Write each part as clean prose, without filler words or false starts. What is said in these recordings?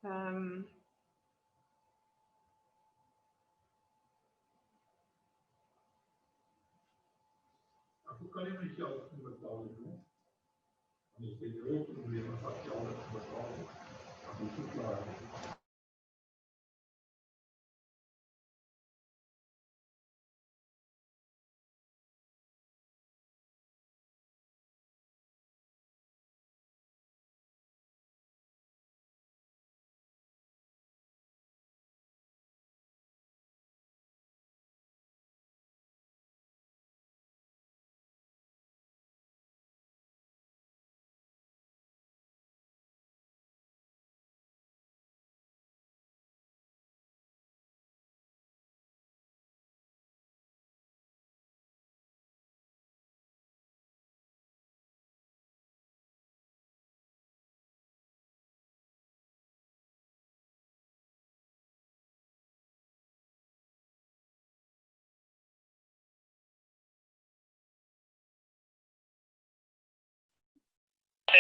Um, Hoe kan je met jou betalen doen? En ik weet ook een probleem dat je alles betalen. Dat moet je klaar.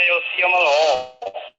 You'll see them all.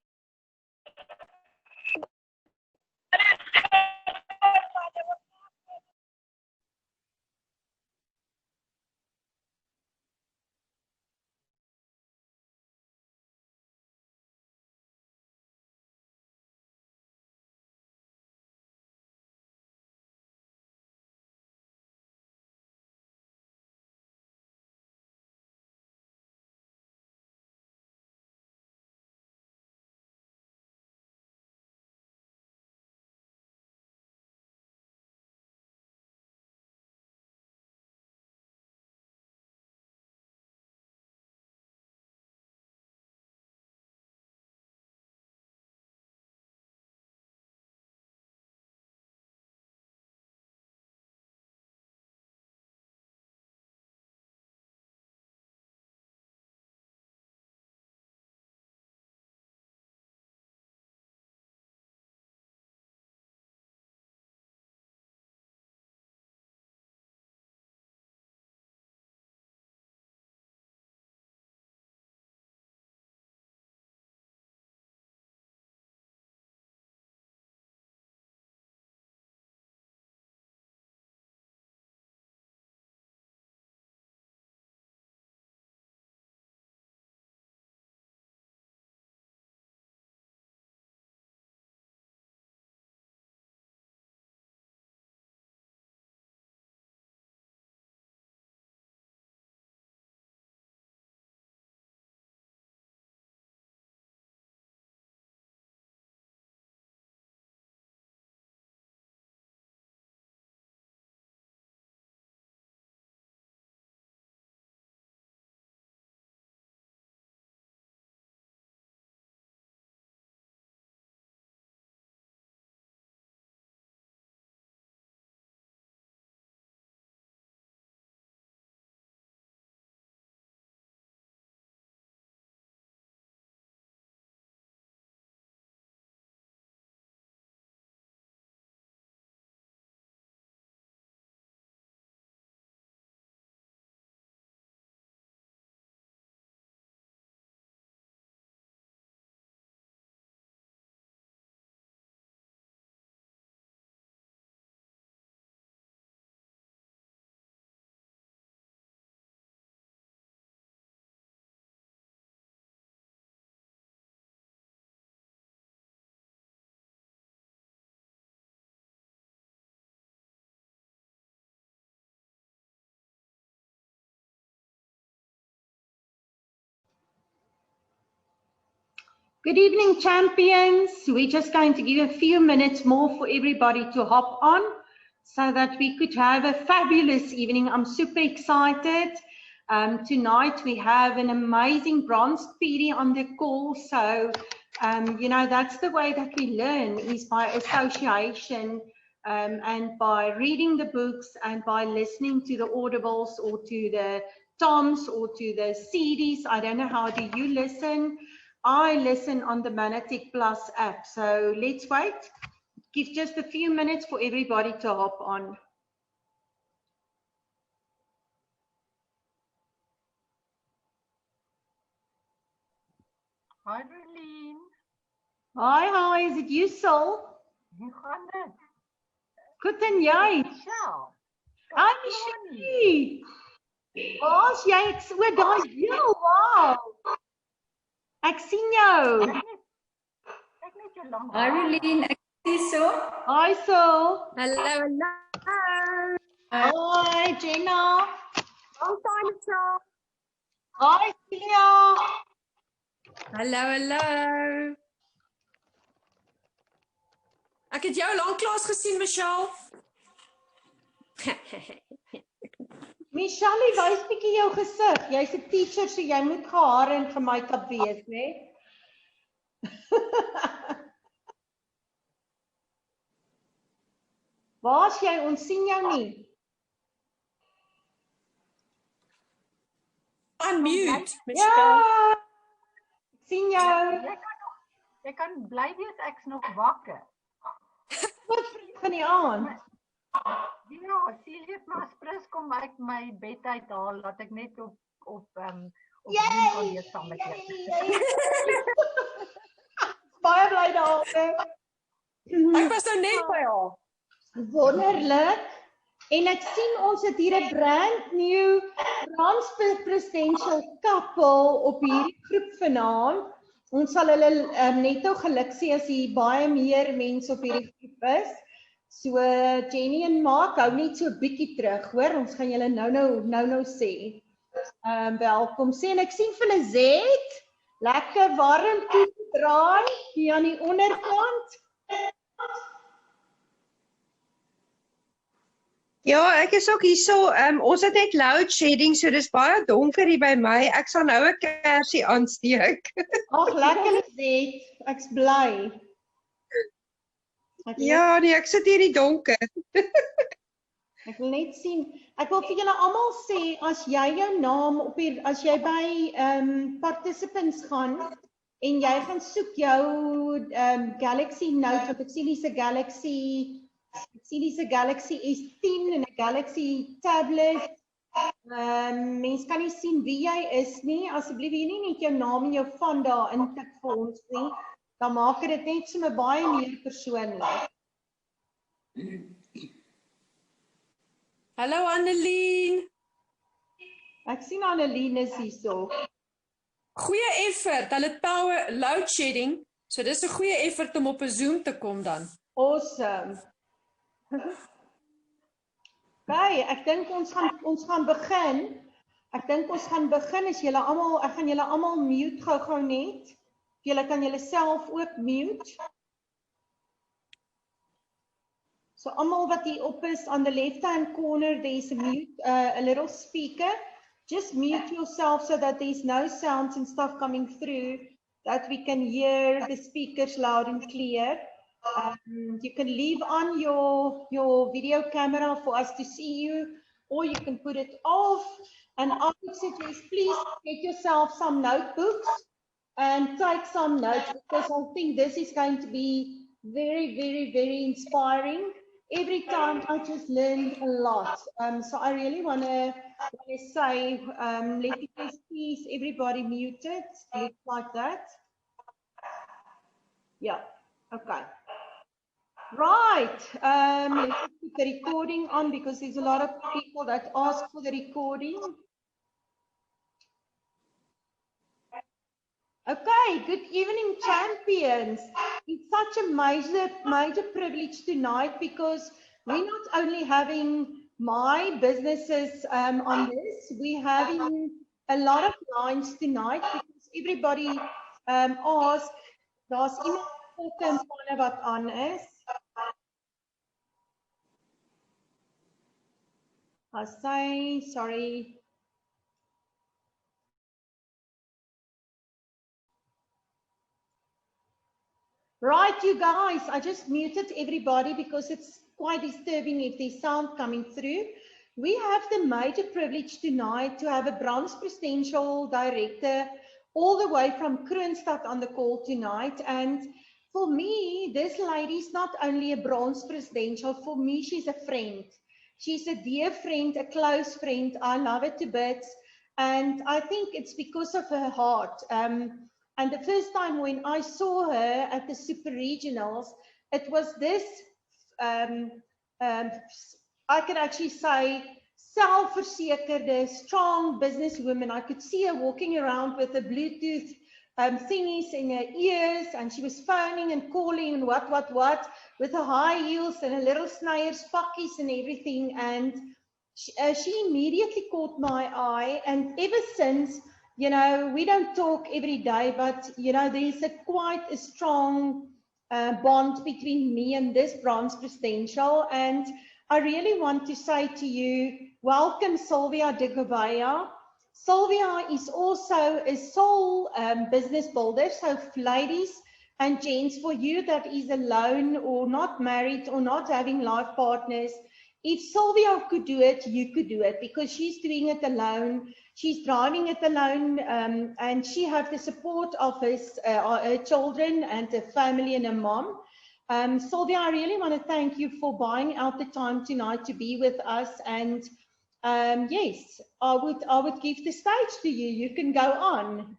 Good evening, champions. We're just going to give a few minutes more for everybody to hop on so that we could have a fabulous evening. I'm super excited. Tonight we have an amazing bronze PD on the call. So, you know, that's the way that we learn, is by association, and by reading the books and by listening to the audibles or to the toms or to the CDs. I don't know, how do you listen? I listen on the Manatic Plus app. So let's wait. Give just a few minutes for everybody to hop on. Hi, Berlin. Hi, is it you, Sol? Hoe gaan dit? Goed en jy? Michelle. Hi, Michelle. Waar's jy? O, daai heel, wow. Ek sien jou. Kyk net jou lang Hi, Rolien. Ek sien so. Hi, Sol. Hallo. Hi, Jenna. Long time, Michelle. Hi, Celia. Hallo. Ek het jou lanklaas gesien, Michelle. Michelle, wys bietjie jou gesig. Jy's 'n teacher, so jy moet gehare en gemake-up wees, né? Waar's jy? Ons sien jou nie. Unmute, Ja. Michelle. Ek sien jou. Jy kan bly wees ek's nog wakker. Wat vriend van die aand. Ja, Celia het maar sprins kom uit my bed uithaal, laat ek net op Zoom kan wees saam met jou. Baie bly daar. Ek was nou net by haar. Wonderlik. En ek sien ons het hier 'n brand new presidential couple op hierdie groep vanaand. Ons sal hulle net nou geluk sê as hier baie meer mense op hierdie groep is. So Jenny en Mark, hou net so 'n bietjie terug, hoor. Ons gaan julle nou sê. Welkom sê en ek sien vir Lizet. Lekker warm toe draai hier aan die onderkant. Ja, ek is ook hierso. Ons het net load shedding, so dis baie donker hier by my. Ek sal nou 'n kersie aansteek. Ag, lekker Lizet. Ek's bly. Ja, nee, ek sit hier in die donker. Ek wil net sien. Ek wil vir julle almal sê as jy jou naam op hier as jy by participants gaan en jy gaan soek jou Galaxy Note, want ek sien hier's 'n Galaxy S10 en 'n Galaxy tablet. Mens kan nie sien wie jy is nie. Asseblief hier nie net jou naam en jou van daar intik vir ons nie. Dan maak dit net sommer baie meer persoonlik. Hallo Annelien. Ek sien Annelien is hierso. Goeie effort. Hulle het power load shedding. So dis 'n goeie effort om op 'n Zoom te kom dan. Awesome. Okay, ek dink ons gaan begin. Ek gaan julle almal mute gou net. Julle kan julle self ook mute. So almal wat hier op is, on the left hand corner there's a little speaker. Just mute yourself so that there's no sounds and stuff coming through, that we can hear the speakers loud and clear. You can leave on your video camera for us to see you, or you can put it off. And I would suggest please get yourself some notebooks and take some notes, because I think this is going to be very, very, very inspiring. Every time I just learned a lot. So I really want to say, let me please everybody muted. Looks like that. Yeah, okay. Right, let's put the recording on because there's a lot of people that ask for the recording. Okay, good evening, champions. It's such a major privilege tonight because we're not only having my businesses on this, we're having a lot of lines tonight because everybody asked, daar's iemand volgens wat aan is. I say, sorry. Right, you guys, I just muted everybody because it's quite disturbing if there's sound coming through. We have the major privilege tonight to have a bronze presidential director all the way from Kroonstad on the call tonight. And for me, this lady is not only a bronze presidential, for me, she's a friend. She's a dear friend, a close friend. I love her to bits. And I think it's because of her heart. And the first time when I saw her at the Super Regionals, it was this, I could actually say, self-verzekerde, strong businesswoman. I could see her walking around with the Bluetooth thingies in her ears, and she was phoning and calling and what, with her high heels and her little Snyers pakkies and everything. And she immediately caught my eye, and ever since, you know, we don't talk every day, but, you know, there's quite a strong bond between me and this Brands Presidential. And I really want to say to you, welcome Sylvia de Gouveia. Sylvia is also a sole business builder. So ladies and gents, for you that is alone or not married or not having life partners, if Sylvia could do it, you could do it, because she's doing it alone. She's driving it alone, and she has the support of her children and her family and her mom. Sylvia, I really want to thank you for buying out the time tonight to be with us. And yes, I would give the stage to you. You can go on.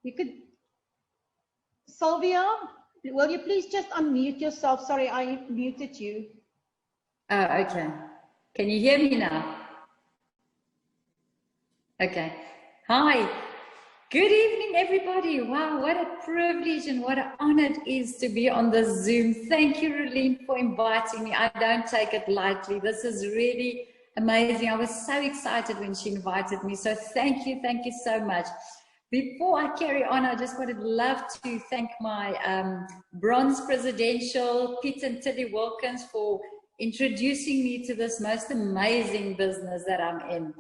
You could, Sylvia, will you please just unmute yourself? Sorry, I muted you. Oh, okay. Can you hear me now? Okay. Hi. Good evening, everybody. Wow, what a privilege and what an honor it is to be on this Zoom. Thank you, Relene, for inviting me. I don't take it lightly. This is really amazing. I was so excited when she invited me. So thank you so much. Before I carry on, I just would love to thank my Bronze Presidential, Pete and Tilly Wilkins, for introducing me to this most amazing business that I'm in.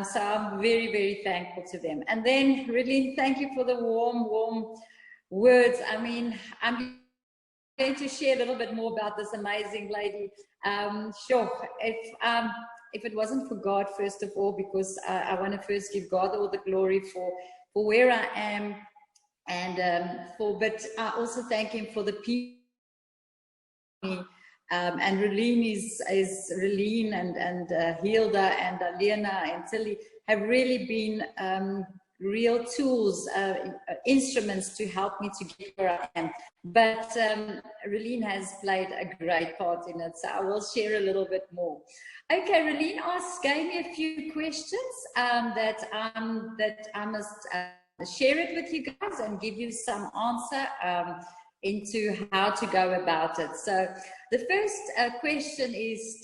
So I'm very thankful to them. And then, Relene, thank you for the warm words. I mean, I'm going to share a little bit more about this amazing lady. Sure, if it wasn't for God, first of all, because I want to first give God all the glory for where I am, and but I also thank Him for the people. And Relene is Relene and Hilda and Alena and Tilly have really been real tools, instruments to help me to get where I am. But Relene has played a great part in it, so I will share a little bit more. Okay, Relene gave me a few questions that I must share it with you guys and give you some answer into how to go about it. So the first question is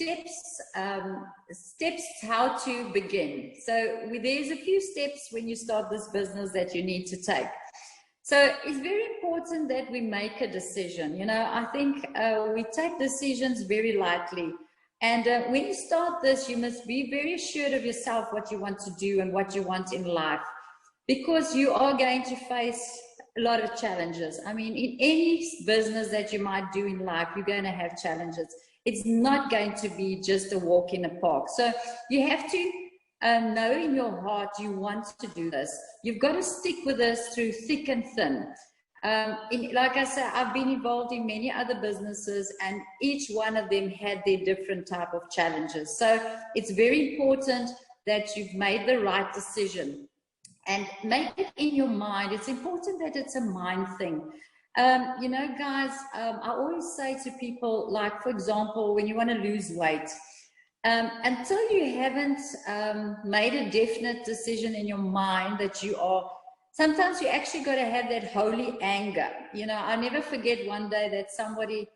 steps how to begin. So there's a few steps when you start this business that you need to take. So it's very important that we make a decision. You know, I think we take decisions very lightly. And when you start this, you must be very assured of yourself, what you want to do and what you want in life, because you are going to face a lot of challenges. I mean, in any business that you might do in life, you're going to have challenges. It's not going to be just a walk in a park. So you have to know in your heart you want to do this. You've got to stick with this through thick and thin. Like I said, I've been involved in many other businesses, and each one of them had their different type of challenges. So it's very important that you've made the right decision. And make it in your mind. It's important that it's a mind thing. You know, guys, I always say to people, like, for example, when you want to lose weight, until you haven't made a definite decision in your mind that you are, sometimes you actually got to have that holy anger. You know, I'll never forget one day that somebody,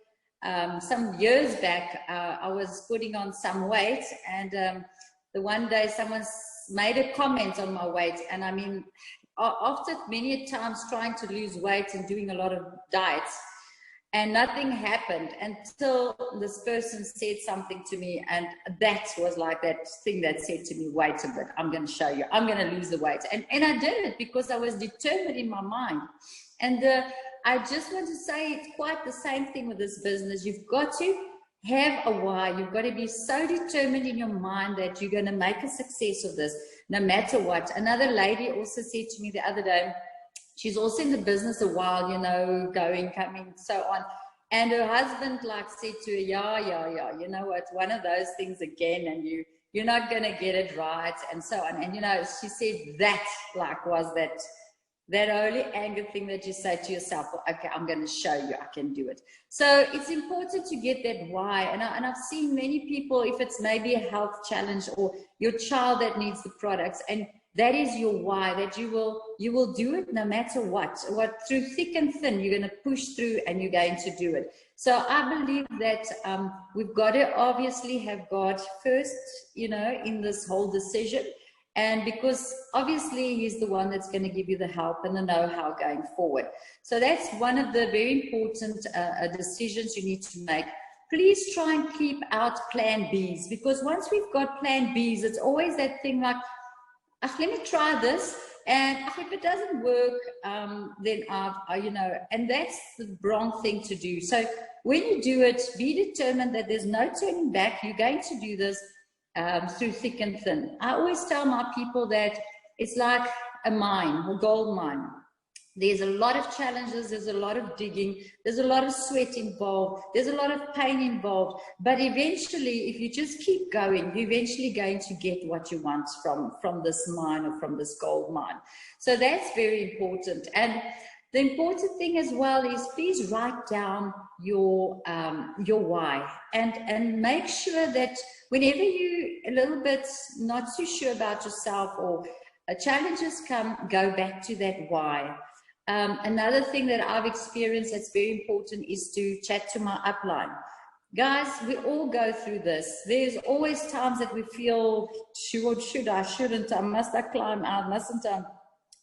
some years back, I was putting on some weight, and the one day someone made a comment on my weight, and I mean, after many times trying to lose weight and doing a lot of diets, and nothing happened until this person said something to me, and that was like that thing that said to me, wait a bit, I'm going to show you, I'm going to lose the weight. And I did it because I was determined in my mind. And I just want to say it's quite the same thing with this business. You've got to have a why. You've got to be so determined in your mind that you're going to make a success of this, no matter what. Another lady also said to me the other day, she's also in the business a while, you know, going, coming, so on. And her husband like said to her, yeah, you know what, one of those things again, and you're not going to get it right, and so on. And, you know, she said that like was that holy anger thing that you say to yourself, well, okay, I'm going to show you I can do it. So it's important to get that why. And I've seen many people, if it's maybe a health challenge or your child that needs the products, and that is your why, that you will do it no matter what through thick and thin, you're going to push through and you're going to do it. So I believe that we've got to obviously have God first, you know, in this whole decision. And because obviously he's the one that's going to give you the help and the know-how going forward. So that's one of the very important decisions you need to make. Please try and keep out plan Bs, because once we've got plan Bs, it's always that thing like, let me try this, and if it doesn't work, then you know, and that's the wrong thing to do. So when you do it, be determined that there's no turning back. You're going to do this through thick and thin. I always tell my people that it's like a mine, a gold mine. There's a lot of challenges, there's a lot of digging, there's a lot of sweat involved, there's a lot of pain involved, but eventually, if you just keep going, you're eventually going to get what you want from this mine or from this gold mine. So that's very important. And the important thing as well is please write down your why, and make sure that whenever you're a little bit not too sure about yourself or challenges come, go back to that why. Another thing that I've experienced that's very important is to chat to my upline. Guys, we all go through this. There's always times that we feel, should I, shouldn't I, must I climb out, mustn't I?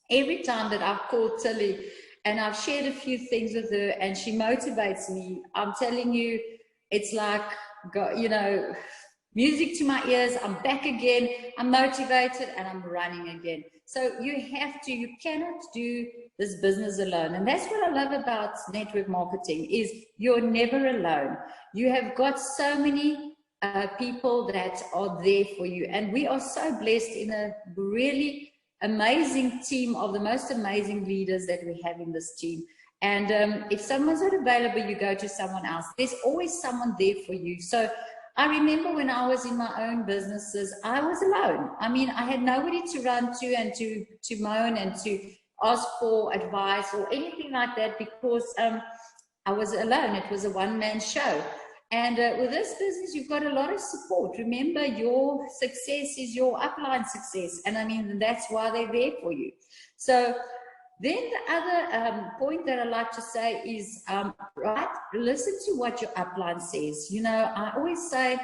Every time that I've called Tilly and I've shared a few things with her and she motivates me, I'm telling you, it's like, you know, music to my ears, I'm back again, I'm motivated and I'm running again. So you cannot do this business alone. And that's what I love about network marketing is you're never alone. You have got so many people that are there for you. And we are so blessed in a really amazing team of the most amazing leaders that we have in this team. And if someone's not available, you go to someone else. There's always someone there for you. So I remember when I was in my own businesses, I was alone. I mean, I had nobody to run to and to moan and to ask for advice or anything like that because I was alone. It was a one-man show. And with this business, you've got a lot of support. Remember, your success is your upline success. And I mean, that's why they're there for you. So then the other point that I like to say is, listen to what your upline says. You know, I always say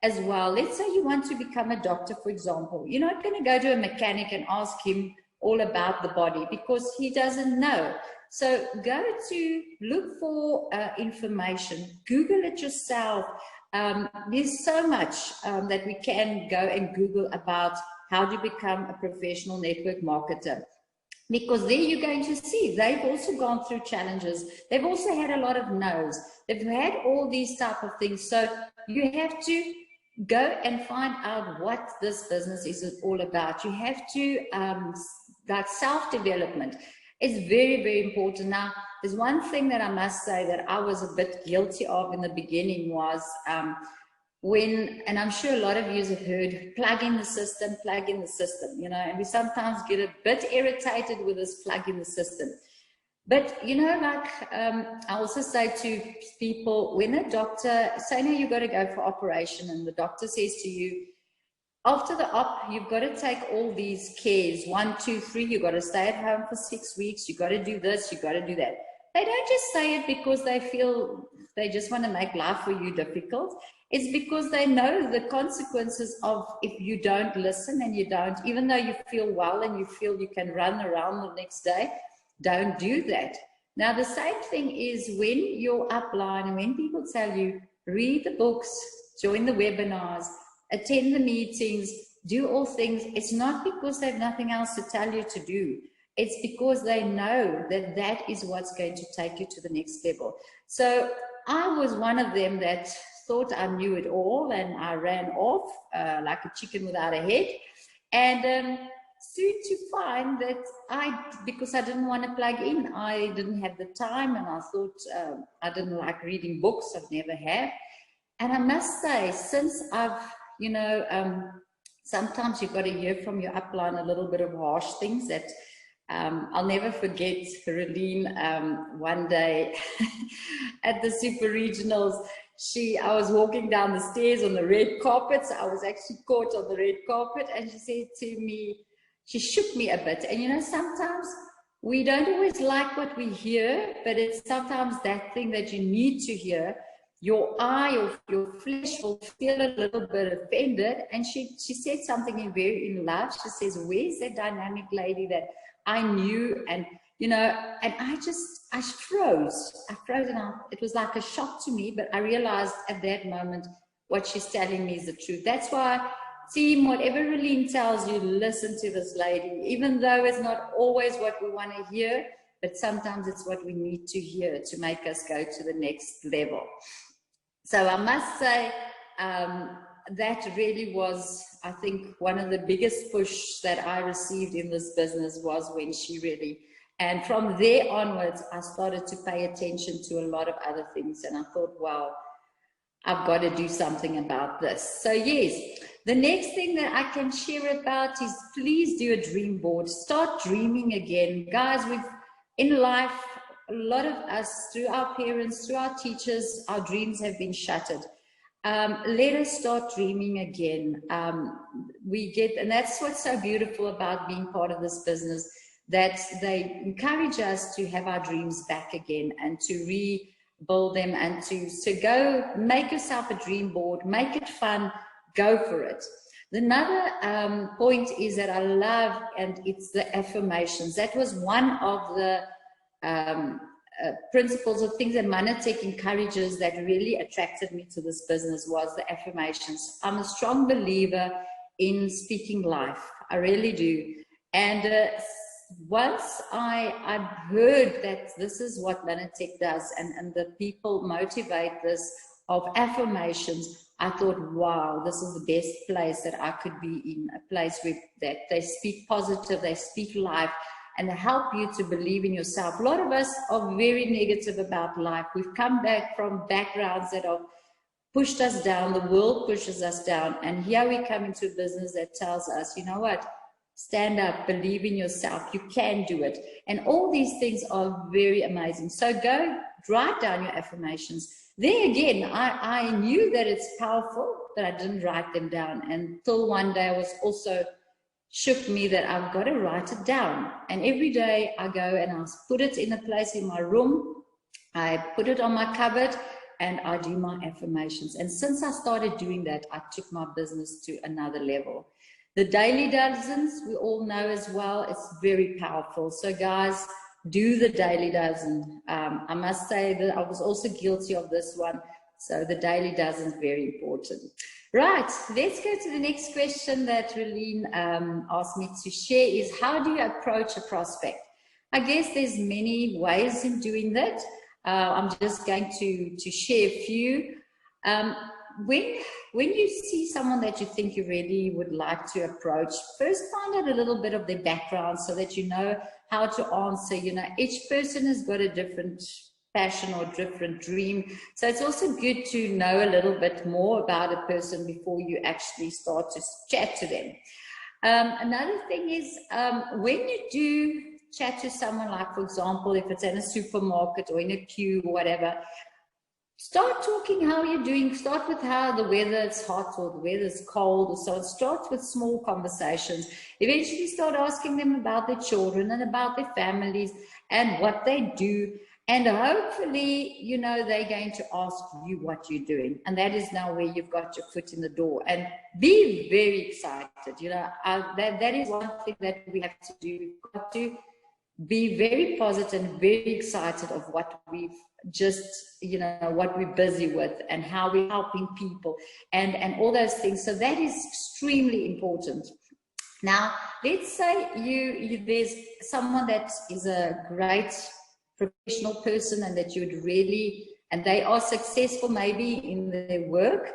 as well, let's say you want to become a doctor, for example. You're not going to go to a mechanic and ask him all about the body because he doesn't know. So go to look for information, Google it yourself. There's so much that we can go and Google about how to become a professional network marketer. Because there you're going to see they've also gone through challenges. They've also had a lot of no's. They've had all these type of things. So you have to go and find out what this business is all about. You have to, that self-development is very, very important. Now, there's one thing that I must say that I was a bit guilty of in the beginning was and I'm sure a lot of you have heard, plug in the system, you know, and we sometimes get a bit irritated with this plug in the system. But, you know, like I also say to people, when a doctor, say now you've got to go for operation and the doctor says to you, after the op, you've got to take all these cares, 1, 2, 3, you've got to stay at home for 6 weeks, you've got to do this, you've got to do that. They don't just say it because they feel they just want to make life for you difficult. It's because they know the consequences of if you don't listen and you don't, even though you feel well and you feel you can run around the next day, don't do that. Now, the same thing is when you're upline and when people tell you, read the books, join the webinars, attend the meetings, do all things, it's not because they have nothing else to tell you to do. It's because they know that that is what's going to take you to the next level. So I was one of them that thought I knew it all and I ran off like a chicken without a head. And soon to find that because I didn't want to plug in, I didn't have the time, and I thought I didn't like reading books. I've never have. And I must say, since I've, sometimes you've got to hear from your upline a little bit of harsh things that I'll never forget. Relene, one day at the Super Regionals, I was walking down the stairs on the red carpet. So I was actually caught on the red carpet, and she said to me, she shook me a bit. And sometimes we don't always like what we hear, but it's sometimes that thing that you need to hear. Your your flesh will feel a little bit offended. And she said something in love. She says, where's that dynamic lady that I knew? And and I froze. And it was like a shock to me, but I realized at that moment what she's telling me is the truth. That's why, team, whatever Relene tells you, listen to this lady, even though it's not always what we want to hear, but sometimes it's what we need to hear to make us go to the next level. So I must say, that really was, I think, one of the biggest push that I received in this business was when she really, and from there onwards, I started to pay attention to a lot of other things. And I thought, wow, I've got to do something about this. So yes, the next thing that I can share about is please do a dream board. Start dreaming again. Guys, in life, a lot of us, through our parents, through our teachers, our dreams have been shattered. Let us start dreaming again. And that's what's so beautiful about being part of this business, that they encourage us to have our dreams back again and to rebuild them, and to go make yourself a dream board, make it fun, go for it. Another point is that I love, and it's the affirmations. That was one of the principles of things that Manatech encourages that really attracted me to this business, was the affirmations. I'm a strong believer in speaking life. I really do. And once I heard that this is what Manatech does, and the people motivate this of affirmations, I thought, wow, this is the best place that I could be in, a place where that they speak positive, they speak life, and they help you to believe in yourself. A lot of us are very negative about life. We've come back from backgrounds that have pushed us down, the world pushes us down, and here we come into a business that tells us, you know what, stand up, believe in yourself, you can do it. And all these things are very amazing. So go write down your affirmations. There again, I knew that it's powerful, but I didn't write them down. Until one day I was also shook me that I've got to write it down. And every day I go and I put it in a place in my room. I put it on my cupboard and I do my affirmations. And since I started doing that, I took my business to another level. The daily dozens, we all know as well, it's very powerful. So guys, do the daily dozen. I must say that I was also guilty of this one. So the daily dozen is very important. Right, let's go to the next question that Relene asked me to share is, how do you approach a prospect? I guess there's many ways in doing that. I'm just going to share a few. When you see someone that you think you really would like to approach, first find out a little bit of their background so that you know how to answer. You know, each person has got a different passion or different dream. So it's also good to know a little bit more about a person before you actually start to chat to them. Another thing is, when you do chat to someone, like for example, if it's in a supermarket or in a queue or whatever, start talking how you're doing. Start with how the weather is hot or the weather is cold, or so. Start with small conversations. Eventually start asking them about their children and about their families and what they do. And hopefully, you know, they're going to ask you what you're doing. And that is now where you've got your foot in the door. And be very excited. You know, that is one thing that we have to do. We've got to be very positive and very excited of what we've just, you know, what we're busy with and how we're helping people and all those things. So that is extremely important. Now, let's say there's someone that is a great professional person and that you would really, and they are successful maybe in their work.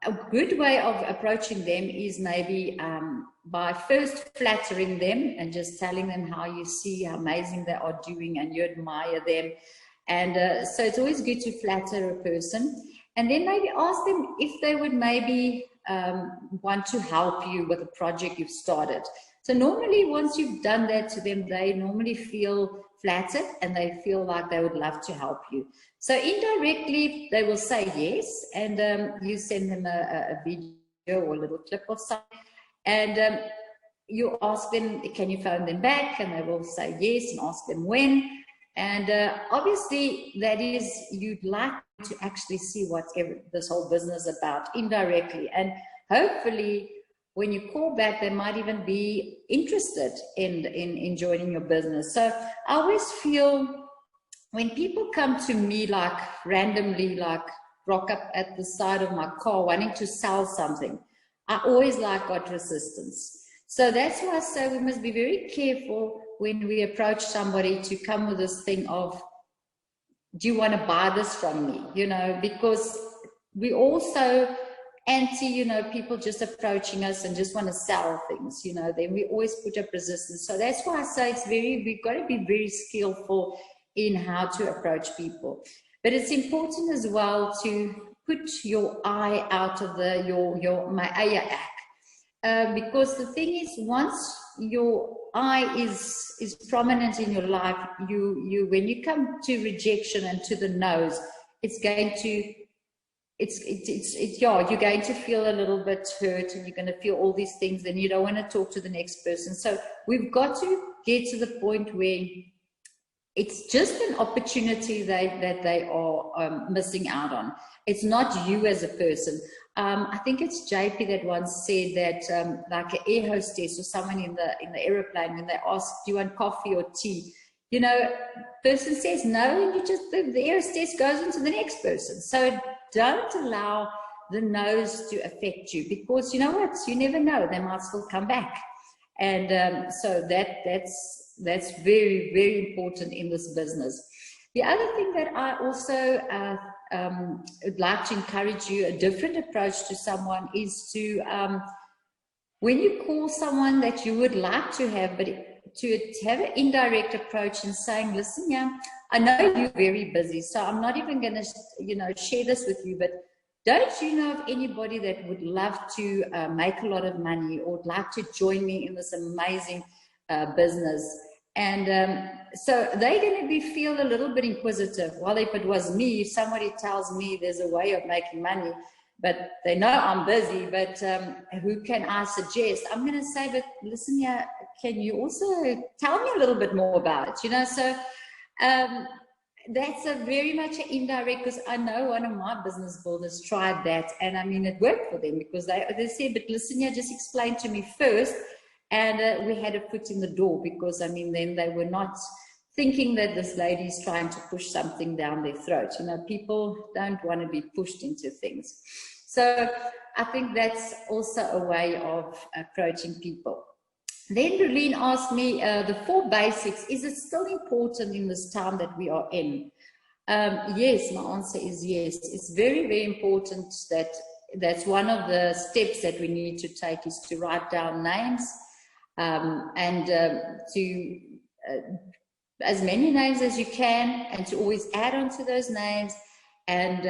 a good way of approaching them is maybe by first flattering them and just telling them how you see how amazing they are doing and you admire them. And so it's always good to flatter a person. And then maybe ask them if they would maybe want to help you with a project you've started. So normally once you've done that to them, they normally feel flattered and they feel like they would love to help you. So indirectly, they will say yes, and you send them a video or a little clip of something, and you ask them, can you phone them back? And they will say yes, and ask them when. And obviously, that is, you'd like to actually see what this whole business is about indirectly. And hopefully, when you call back, they might even be interested in joining your business. So I always feel when people come to me like randomly, like rock up at the side of my car wanting to sell something, I always got resistance. So that's why I say we must be very careful when we approach somebody to come with this thing of, do you want to buy this from me? You know, because we also anti, people just approaching us and just want to sell things, then we always put up resistance. So that's why I say we've got to be very skillful in how to approach people. But it's important as well to put your eye out of my eie act. Because the thing is, once your eye is prominent in your life, when you come to rejection and to the no's, it's going to, you're going to feel a little bit hurt and you're going to feel all these things, and you don't want to talk to the next person. So we've got to get to the point where it's just an opportunity that they are missing out on. It's not you as a person. I think it's JP that once said that like an air hostess or someone in the aeroplane, when they ask, do you want coffee or tea? Person says no, and you just, the air hostess goes into the next person. So don't allow the no's to affect you, because you know what? You never know. They might still come back. And so that's very, very important in this business. The other thing that I also would like to encourage you, a different approach to someone, is to, when you call someone that you would like to have, but to have an indirect approach and saying, listen, yeah, I know you're very busy, so I'm not even going to, share this with you, but don't you know of anybody that would love to make a lot of money or would like to join me in this amazing business? And so they're going to feel a little bit inquisitive. Well, if it was me, if somebody tells me there's a way of making money, but they know I'm busy, but who can I suggest? I'm going to say, but listen here, can you also tell me a little bit more about it? So that's a very much an indirect, because I know one of my business builders tried that, and I mean, it worked for them, because they said, but listen here, just explain to me first. And we had a foot in the door, because I mean, then they were not thinking that this lady is trying to push something down their throat. People don't want to be pushed into things. So I think that's also a way of approaching people. Then Rulene asked me, the 4 basics, is it still important in this time that we are in? Yes, my answer is yes. It's very, very important that's one of the steps that we need to take, is to write down names, and to as many names as you can, and to always add on to those names, and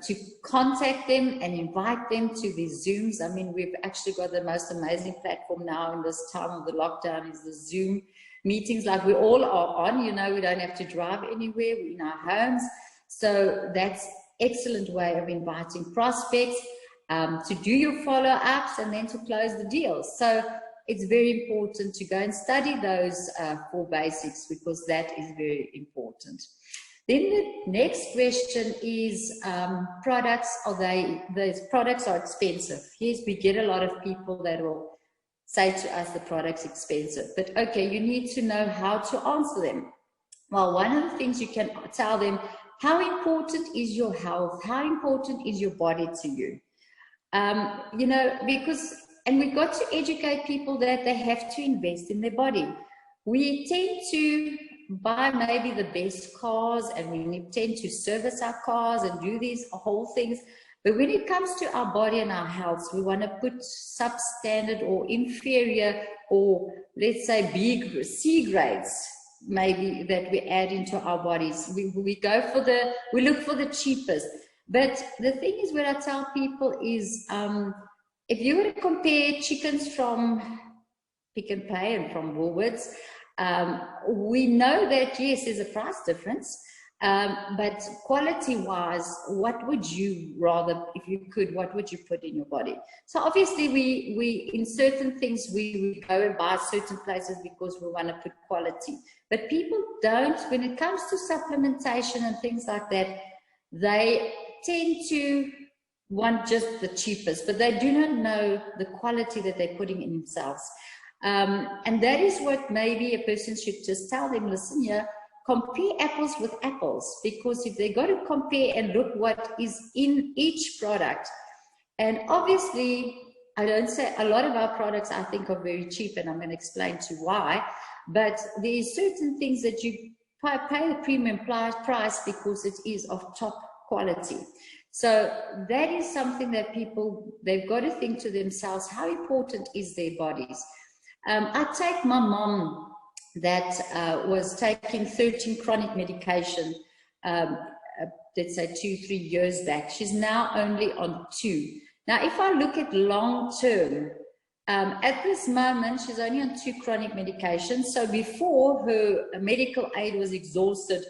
to contact them and invite them to these Zooms. I mean, we've actually got the most amazing platform now in this time of the lockdown, is the Zoom meetings, like we all are on. We don't have to drive anywhere, we're in our homes. So that's excellent way of inviting prospects, to do your follow-ups and then to close the deals. So it's very important to go and study those 4 basics, because that is very important. Then the next question is products. Those products are expensive? Yes, we get a lot of people that will say to us the product's expensive, but okay, you need to know how to answer them. Well, one of the things you can tell them, how important is your health? How important is your body to you? Because, and we've got to educate people that they have to invest in their body. We tend to buy maybe the best cars, and we tend to service our cars and do these whole things, But when it comes to our body and our health, we want to put substandard or inferior, or let's say B, C grades, maybe, that we add into our bodies. We look for the cheapest. But the thing is, what I tell people is, if you were to compare chickens from Pick n Pay and from Woolworths, we know that, yes, there's a price difference, but quality-wise, what would you rather, if you could, what would you put in your body? So obviously, we in certain things, we go and buy certain places because we want to put quality. But people don't, when it comes to supplementation and things like that, they tend to want just the cheapest, but they do not know the quality that they're putting in themselves. And that is what maybe a person should just tell them, listen here, compare apples with apples, because if they got to compare and look what is in each product, and obviously, I don't say a lot of our products I think are very cheap, and I'm going to explain to why, but there are certain things that you pay the premium price because it is of top quality. So that is something that people, they've got to think to themselves, how important is their bodies? I take my mom that was taking 13 chronic medication, let's say 2-3 years back. She's now only on 2. Now, if I look at long term, at this moment, she's only on 2 chronic medications. So before, her medical aid was exhausted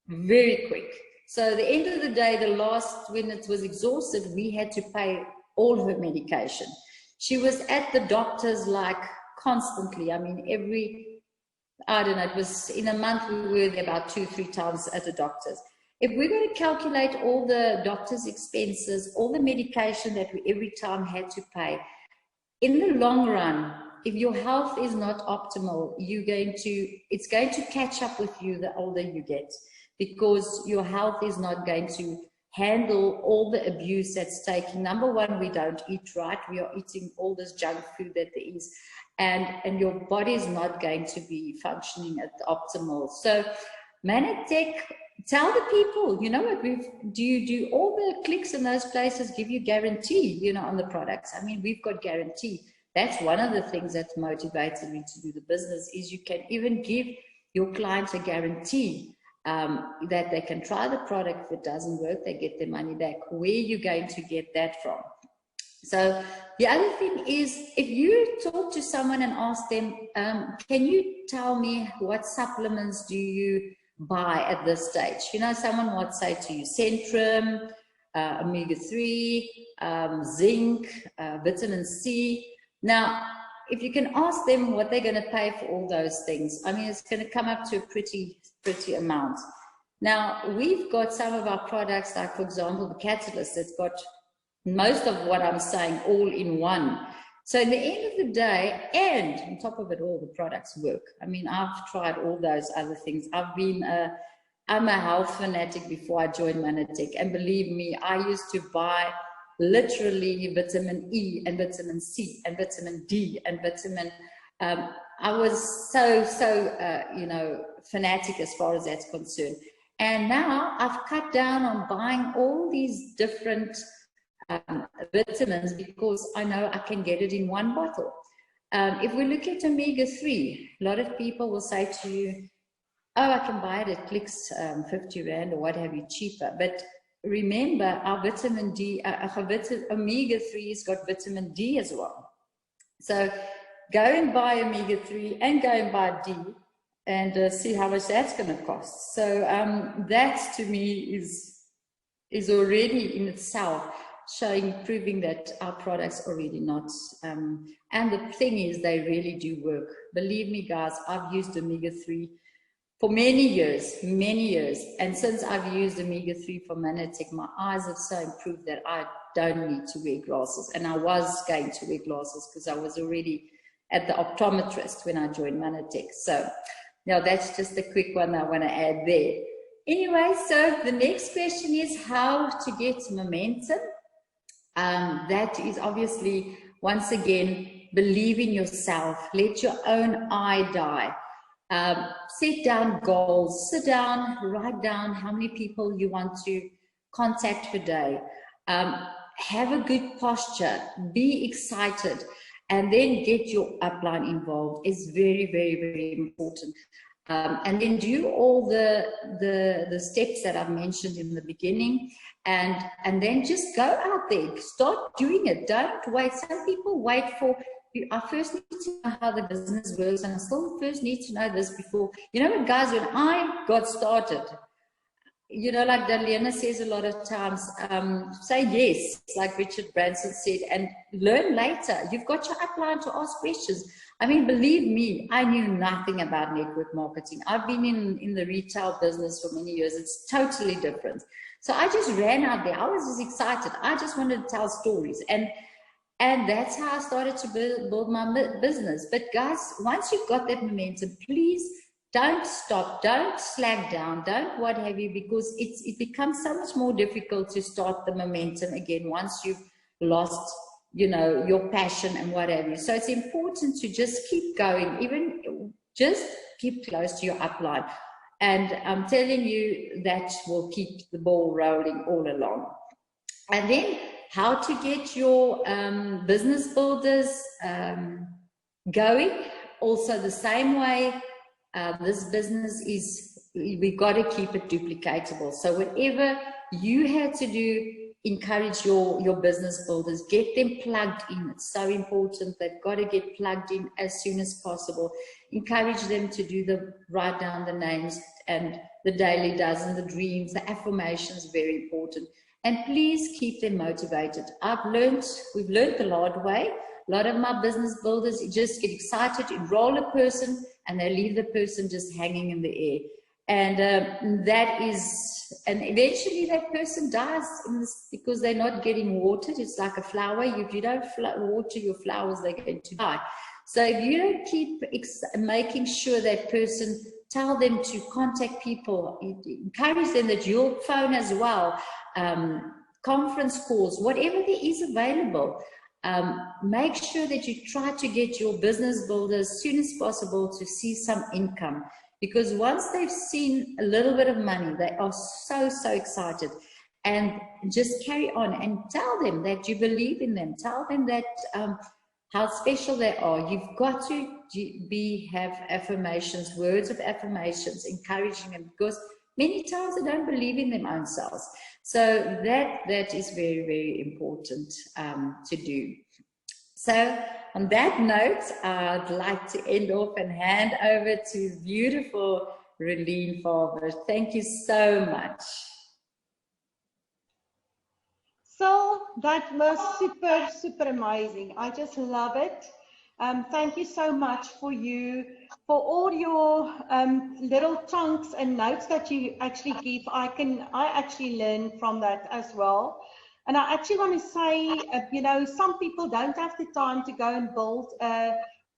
very quick. So at the end of the day, when it was exhausted, we had to pay all her medication. She was at the doctor's like constantly. I mean, I don't know, it was in a month, we were there about 2-3 times at the doctor's. If we're going to calculate all the doctor's expenses, all the medication that we every time had to pay, in the long run, if your health is not optimal, it's going to catch up with you the older you get, because your health is not going to handle all the abuse that's taking. Number one, we don't eat right. We are eating all this junk food that there is, and your body is not going to be functioning at the optimal. So Manatech, tell the people, you know what, do you do all the clicks in those places give you guarantee, you know, on the products? I mean, we've got guarantee. That's one of the things that motivated me to do the business, is you can even give your clients a guarantee that they can try the product. If it doesn't work, they get their money back. Where are you going to get that from? So the other thing is, if you talk to someone and ask them, can you tell me what supplements do you buy at this stage? You know, someone might say to you, Centrum, omega-3, zinc, vitamin C. Now, if you can ask them what they're going to pay for all those things, I mean, it's going to come up to a pretty amount. Now, we've got some of our products, like, for example, the Catalyst, that's got most of what I'm saying all in one. So in the end of the day, and on top of it all, the products work. I mean, I've tried all those other things. I'm a health fanatic before I joined Manatech. And believe me, I used to buy literally vitamin E and vitamin C and vitamin D and vitamin, I was so you know, fanatic as far as that's concerned. And now I've cut down on buying all these different vitamins, because I know I can get it in one bottle. If we look at omega-3, a lot of people will say to you, oh, I can buy it at Clicks, 50 Rand or what have you, cheaper. But remember, our vitamin D, omega-3 has got vitamin D as well. So go and buy omega-3 and go and buy D, and see how much that's going to cost. So that to me is already in itself proving that our products are really not, and the thing is, they really do work. Believe me, guys, I've used omega-3 for many years, and since I've used omega-3 for Manatech, my eyes have so improved that I don't need to wear glasses. And I was going to wear glasses because I was already at the optometrist when I joined Manatech. So now that's just a quick one I want to add there. Anyway, so the next question is how to get momentum. That is obviously, once again, believe in yourself. Let your own eye die. Set down goals. Sit down, write down how many people you want to contact per day. have a good posture, be excited, and then get your upline involved is very, very, very important. And then do all the steps that I've mentioned in the beginning, and then just go out there, start doing it. Don't wait. Some people wait for, I first need to know how the business works, and I still first need to know this before. You know what, guys, when I got started, you know, like Darlene says a lot of times, say yes, like Richard Branson said, and learn later. You've got your upline to ask questions. I mean, believe me, I knew nothing about network marketing. I've been in the retail business for many years. It's totally different. So I just ran out there. I was just excited. I just wanted to tell stories. And that's how I started to build my business. But guys, once you've got that momentum, please don't stop, don't slack down, don't what have you, because it becomes so much more difficult to start the momentum again once you've lost, you know, your passion and what have you. So it's important to just keep going, even just keep close to your upline. And I'm telling you, that will keep the ball rolling all along. And then how to get your business builders going, also the same way. This business is, we've got to keep it duplicatable. So whatever you had to do, encourage your business builders, get them plugged in. It's so important. They've got to get plugged in as soon as possible. Encourage them to do write down the names and the daily dozen, the dreams, the affirmations, very important. And please keep them motivated. We've learned the hard way. A lot of my business builders just get excited, enroll a person, and they leave the person just hanging in the air. And and eventually that person dies because they're not getting watered. It's like a flower. If you don't water your flowers, they're going to die. So if you don't keep making sure that person, tell them to contact people, encourage them that you'll phone as well, conference calls, whatever there is available. Make sure that you try to get your business builders as soon as possible to see some income, because once they've seen a little bit of money, they are so excited. And just carry on and tell them that you believe in them. Tell them that how special they are. You've got to have affirmations, words of affirmations, encouraging them, because many times they don't believe in their own selves. So that is very, very important to do. So on that note, I'd like to end off and hand over to beautiful Relene Farber. Thank you so much. So that was super amazing. I just love it. Thank you so much for all your little chunks and notes that you actually give. I actually learn from that as well. And I actually want to say, you know, some people don't have the time to go and build a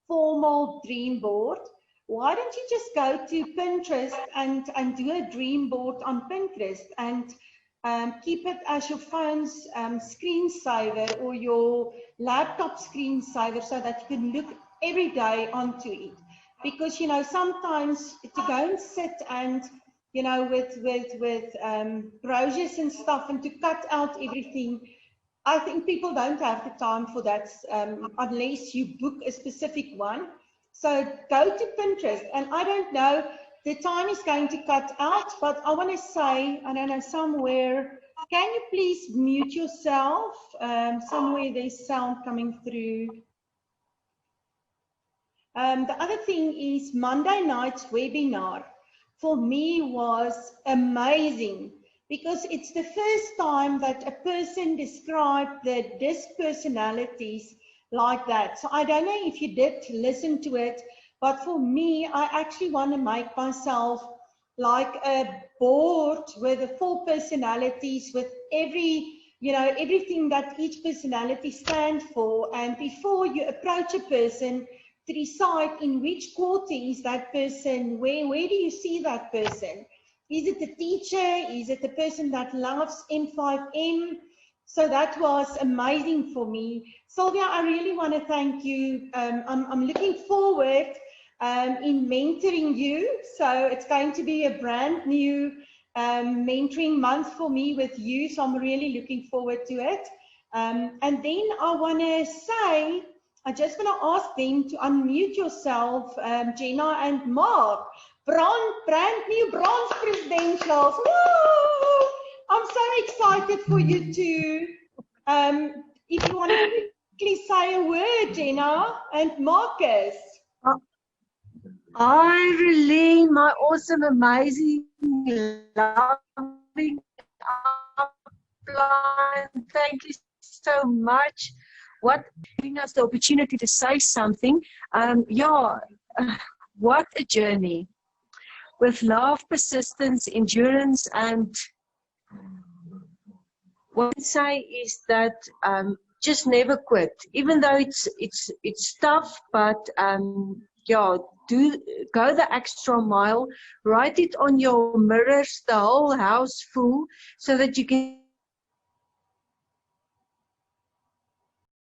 formal dream board. Why don't you just go to Pinterest and do a dream board on Pinterest and keep it as your phone's screensaver or your laptop screensaver, so that you can look every day onto it. Because, you know, sometimes to go and sit and, you know, with brochures and stuff and to cut out everything, I think people don't have the time for that unless you book a specific one. So go to Pinterest, and I don't know, the time is going to cut out, but I want to say, I don't know, somewhere, can you please mute yourself? Somewhere there's sound coming through. The other thing is Monday night's webinar for me was amazing, because it's the first time that a person described the DISC personalities like that. So I don't know if you did listen to it, but for me, I actually want to make myself like a board with the 4 personalities, with everything that each personality stands for. And before you approach a person, to decide in which quarter is that person, where do you see that person? Is it a teacher? Is it a person that loves M5M? So that was amazing for me. Sylvia, I really want to thank you. I'm looking forward in mentoring you. So it's going to be a brand new mentoring month for me with you, so I'm really looking forward to it. And then I want to say, I just want to ask them to unmute yourself, Jenna and Mark. Brand new bronze credentials. Woo! I'm so excited for you two. If you want to quickly say a word, Jenna and Marcus. Hi, Relene, my awesome, amazing, loving upline. Thank you so much. What giving us the opportunity to say something. What a journey. With love, persistence, endurance, and what I say is that just never quit. Even though it's tough, but go the extra mile. Write it on your mirrors, the whole house full, so that you can